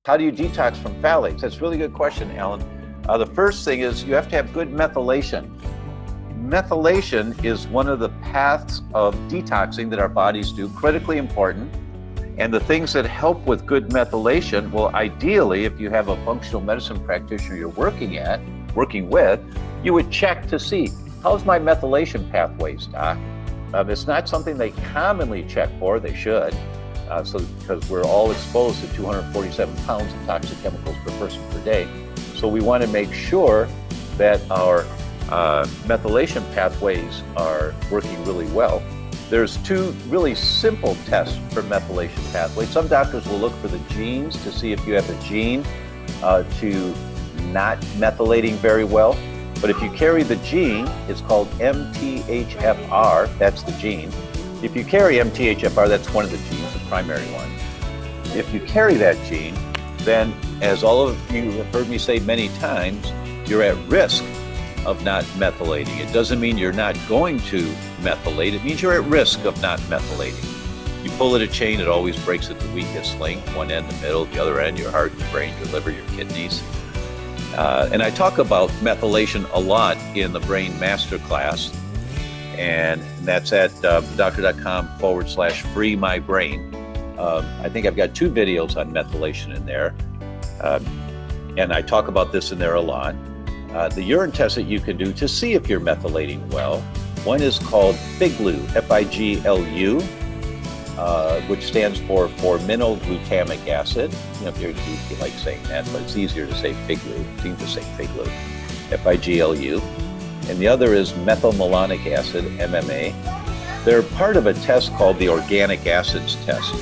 How do you detox from phthalates? That's a really good question, Alan. The first thing is you have to have good methylation. Methylation is one of the paths of detoxing that our bodies do, critically important. And the things that help with good methylation, well, ideally, if you have a functional medicine practitioner you're working with, you would check to see, how's my methylation pathways, doc? It's not something they commonly check for, they should, because we're all exposed to 247 pounds of toxic chemicals per person per day. So we want to make sure that our methylation pathways are working really well. There's two really simple tests for methylation pathways. Some doctors will look for the genes to see if you have a gene to not methylating very well. But if you carry the gene, it's called MTHFR, that's the gene. If you carry MTHFR, that's one of the genes, the primary one. If you carry that gene, then as all of you have heard me say many times, you're at risk of not methylating. It doesn't mean you're not going to methylate. It means you're at risk of not methylating. You pull at a chain, it always breaks at the weakest link, one end, the middle, the other end, your heart, your brain, your liver, your kidneys. And I talk about methylation a lot in the Brain Masterclass, and that's at theDr.com/free my brain. I think I've got 2 videos on methylation in there, and I talk about this in there a lot. The urine test that you can do to see if you're methylating well, one is called FIGLU, F-I-G-L-U, which stands for forminoglutamic acid. You know, if you like saying that, but it's easier to say FIGLU. It seems to say FIGLU, F-I-G-L-U. And the other is methylmalonic acid, MMA. They're part of a test called the organic acids test.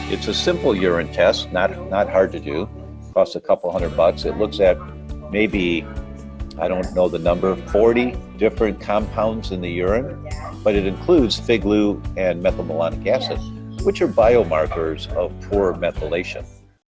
It's a simple urine test, not hard to do. Costs a couple $100. It looks at maybe, I don't know the number, 40 different compounds in the urine, but it includes FIGLU and methylmalonic acid, which are biomarkers of poor methylation.